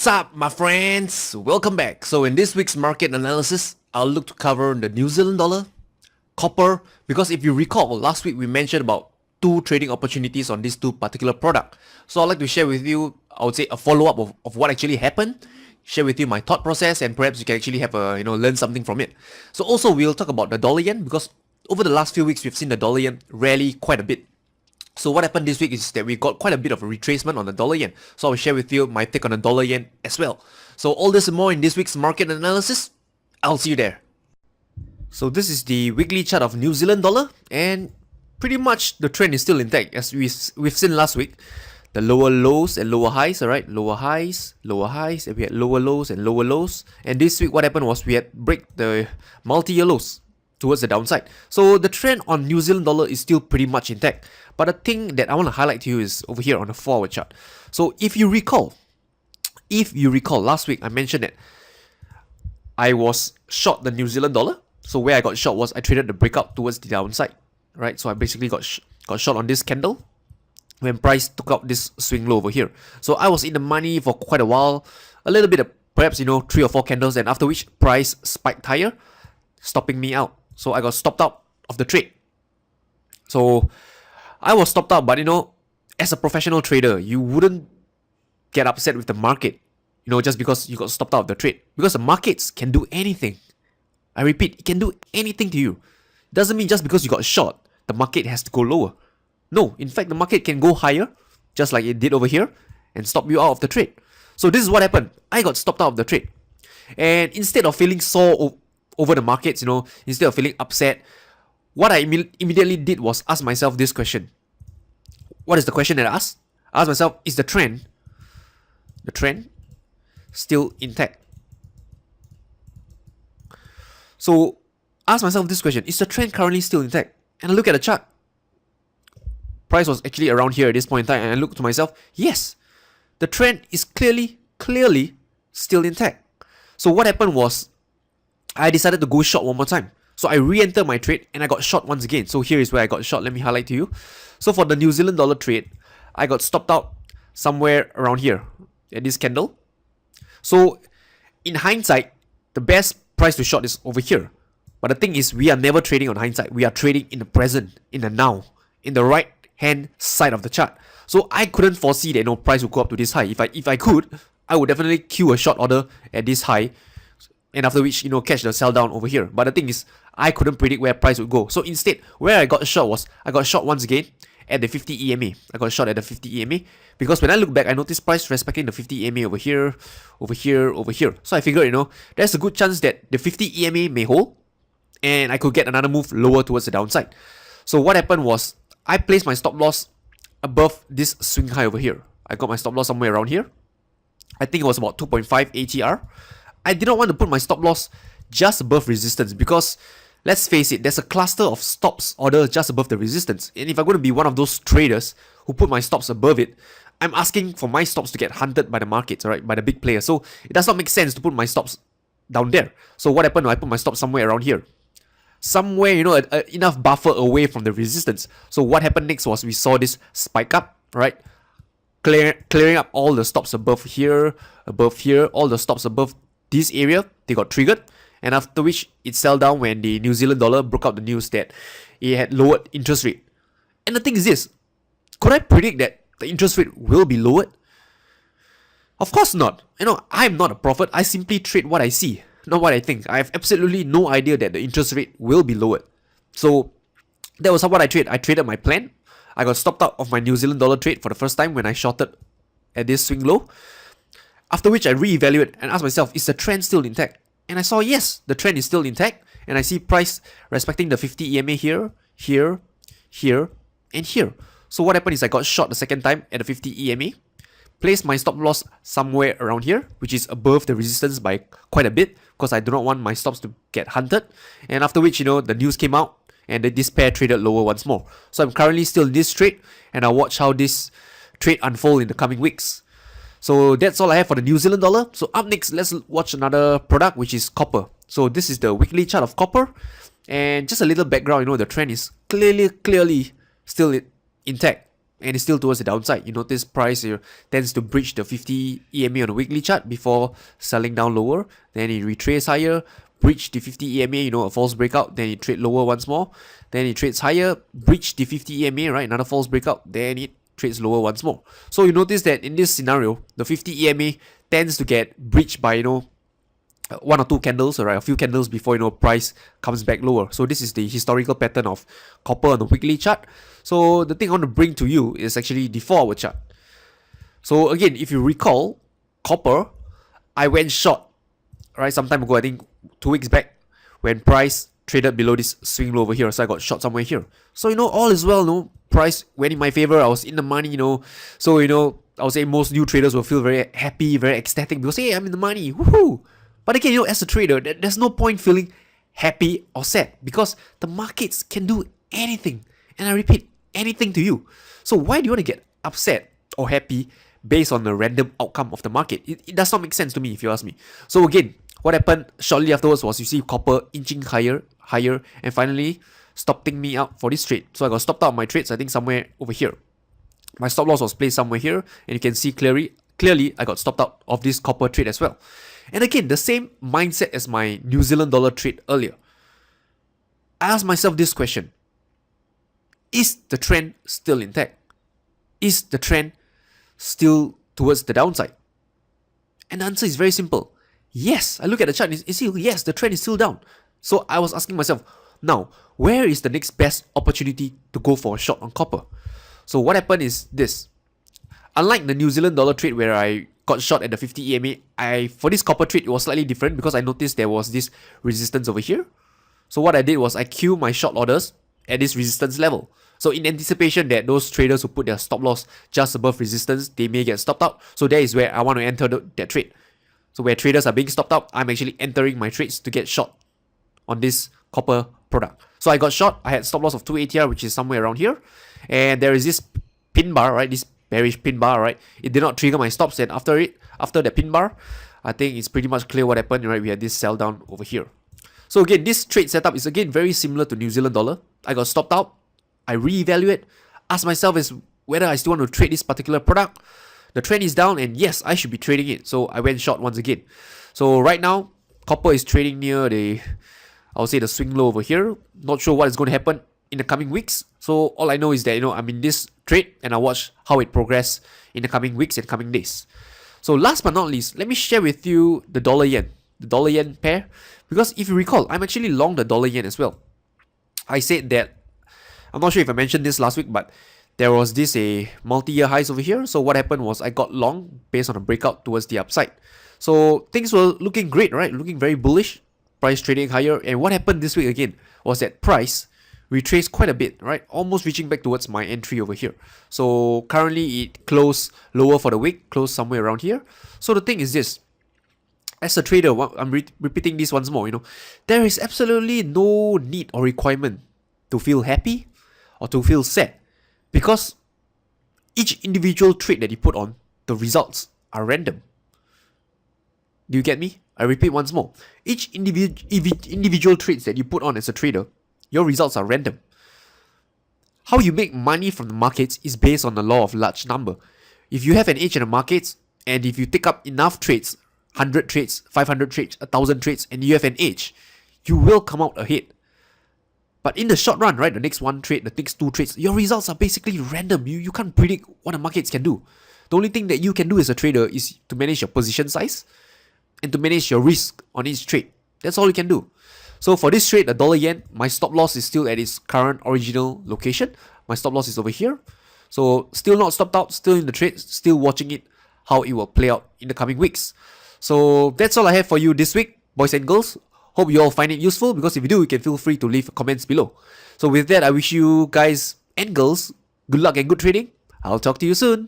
What's up, my friends? Welcome back. So in this week's market analysis, I'll look to cover the New Zealand dollar, copper, because if you recall, last week we mentioned about two trading opportunities on these two particular products. So I'd like to share with you, I would say, a follow-up of what actually happened, share with you my thought process, and perhaps you can actually have learn something from it. So also we'll talk about the dollar yen, because over the last few weeks we've seen the dollar yen rally quite a bit. So what happened this week is that we got quite a bit of a retracement on the dollar yen. So I'll share with you my take on the dollar yen as well. So all this and more in this week's market analysis. I'll see you there. So this is the weekly chart of New Zealand dollar, and pretty much the trend is still intact as we've seen last week. The lower lows and lower highs, alright? Lower highs, and we had lower lows and lower lows. And this week what happened was we had break the multi-year lows towards the downside. So the trend on New Zealand dollar is still pretty much intact. But the thing that I want to highlight to you is over here on the 4-hour chart. So if you recall, last week I mentioned that I was short the New Zealand dollar. So where I got short was I traded the breakout towards the downside, right? So I basically got short on this candle when price took out this swing low over here. So I was in the money for quite a while, a little bit of perhaps 3 or 4 candles, and after which price spiked higher, stopping me out. So I got stopped out of the trade. So I was stopped out, but as a professional trader, you wouldn't get upset with the market, just because you got stopped out of the trade. Because the markets can do anything. I repeat, it can do anything to you. Doesn't mean just because you got short, the market has to go lower. No, in fact, the market can go higher, just like it did over here, and stop you out of the trade. So this is what happened. I got stopped out of the trade. And instead of feeling sore over the markets, instead of feeling upset, what I immediately did was ask myself this question. What is the question that I asked? I asked myself, is the trend still intact? So ask myself this question, is the trend currently still intact? And I look at the chart. Price was actually around here at this point in time, and I look to myself, yes, the trend is clearly still intact. So what happened was, I decided to go short one more time. So I re-entered my trade and I got short once again. So here is where I got short. Let me highlight to you. So for the New Zealand dollar trade, I got stopped out somewhere around here at this candle. So in hindsight, the best price to short is over here. But the thing is, we are never trading on hindsight. We are trading in the present, in the now, in the right hand side of the chart. So I couldn't foresee that price would go up to this high. If I could, I would definitely queue a short order at this high, and after which, catch the sell down over here. But the thing is, I couldn't predict where price would go. So instead, where I got short was, I got short once again at the 50 EMA. I got short at the 50 EMA. Because when I look back, I noticed price respecting the 50 EMA over here, over here, over here. So I figured, there's a good chance that the 50 EMA may hold, and I could get another move lower towards the downside. So what happened was, I placed my stop loss above this swing high over here. I got my stop loss somewhere around here. I think it was about 2.5 ATR. I did not want to put my stop loss just above resistance because, let's face it, there's a cluster of stops order just above the resistance. And if I'm going to be one of those traders who put my stops above it, I'm asking for my stops to get hunted by the markets, alright, by the big players. So it does not make sense to put my stops down there. So what happened? I put my stops somewhere around here. Somewhere, enough buffer away from the resistance. So what happened next was we saw this spike up, right? Clearing up all the stops above here, all the stops above this area, they got triggered, and after which it fell down when the New Zealand dollar broke out the news that it had lowered interest rate. And the thing is this, could I predict that the interest rate will be lowered? Of course not. I'm not a prophet. I simply trade what I see, not what I think. I have absolutely no idea that the interest rate will be lowered. So that was what I traded. I traded my plan. I got stopped out of my New Zealand dollar trade for the first time when I shorted at this swing low. After which I re-evaluate and ask myself, is the trend still intact? And I saw, yes, the trend is still intact. And I see price respecting the 50 EMA here, here, here, and here. So what happened is I got short the second time at the 50 EMA. Placed my stop loss somewhere around here, which is above the resistance by quite a bit, because I do not want my stops to get hunted. And after which, the news came out, and this pair traded lower once more. So I'm currently still in this trade, and I'll watch how this trade unfold in the coming weeks. So that's all I have for the New Zealand dollar. So up next, let's watch another product, which is copper. So this is the weekly chart of copper. And just a little background, the trend is clearly still intact. and it's still towards the downside. You notice price tends to breach the 50 EMA on the weekly chart before selling down lower. Then it retraces higher, breach the 50 EMA, a false breakout. Then it trade lower once more. Then it trades higher, breach the 50 EMA, right? Another false breakout. Then it trades lower once more. So you notice that in this scenario, the 50 EMA tends to get breached by, one or two candles, right? A few candles before, price comes back lower. So this is the historical pattern of copper on the weekly chart. So the thing I want to bring to you is actually the 4-hour chart. So again, if you recall, copper, I went short, right? Some time ago, I think 2 weeks back, when price traded below this swing low over here. So I got short somewhere here. So, all is well, price went in my favor. I was in the money, So, I would say most new traders will feel very happy, very ecstatic because, hey, I'm in the money. Woohoo! But again, as a trader, there's no point feeling happy or sad because the markets can do anything. And I repeat, anything to you. So why do you want to get upset or happy based on the random outcome of the market? It does not make sense to me if you ask me. So again, what happened shortly afterwards was you see copper inching higher, and finally stopping me out for this trade. So I got stopped out of my trades, I think somewhere over here. My stop loss was placed somewhere here, and you can see clearly I got stopped out of this copper trade as well. And again, the same mindset as my New Zealand dollar trade earlier. I asked myself this question. Is the trend still intact? Is the trend still towards the downside? And the answer is very simple. Yes, I look at the chart and yes, the trend is still down. So I was asking myself, now, where is the next best opportunity to go for a short on copper? So what happened is this. Unlike the New Zealand dollar trade where I got short at the 50 EMA, for this copper trade, it was slightly different because I noticed there was this resistance over here. So what I did was I queue my short orders at this resistance level. So in anticipation that those traders who put their stop loss just above resistance, they may get stopped out. So that is where I want to enter that trade. So where traders are being stopped out, I'm actually entering my trades to get short on this copper product. So I got short, I had stop loss of 2 ATR, which is somewhere around here. And there is this pin bar, right? This bearish pin bar, right? It did not trigger my stops, and after the pin bar, I think it's pretty much clear what happened, right? We had this sell down over here. So again, this trade setup is again very similar to New Zealand dollar. I got stopped out, I reevaluate, ask myself is whether I still want to trade this particular product. The trend is down, and yes, I should be trading it. So I went short once again. So right now, copper is trading near the swing low over here. Not sure what is going to happen in the coming weeks. So all I know is that, I'm in this trade and I watch how it progresses in the coming weeks and coming days. So last but not least, let me share with you the dollar yen pair. Because if you recall, I'm actually long the dollar yen as well. I said that, I'm not sure if I mentioned this last week, but there was this multi-year highs over here. So what happened was I got long based on a breakout towards the upside. So things were looking great, right? Looking very bullish. Price trading higher. And what happened this week again was that price retraced quite a bit, right? Almost reaching back towards my entry over here. So currently it closed lower for the week, closed somewhere around here. So the thing is this. As a trader, I'm repeating this once more, there is absolutely no need or requirement to feel happy or to feel sad, because each individual trade that you put on, the results are random. Do you get me? I repeat once more. Each individual trades that you put on as a trader, your results are random. How you make money from the markets is based on the law of large number. If you have an edge in the markets, and if you take up enough trades, 100 trades, 500 trades, 1,000 trades, and you have an edge, you will come out ahead. But in the short run, right, the next one trade, the next two trades, your results are basically random. You can't predict what the markets can do. The only thing that you can do as a trader is to manage your position size and to manage your risk on each trade. That's all you can do. So for this trade, the dollar yen, my stop loss is still at its current original location. My stop loss is over here. So still not stopped out, still in the trade, still watching it, how it will play out in the coming weeks. So that's all I have for you this week, boys and girls. Hope you all find it useful, because if you do, you can feel free to leave comments below. So with that, I wish you guys and girls good luck and good trading. I'll talk to you soon.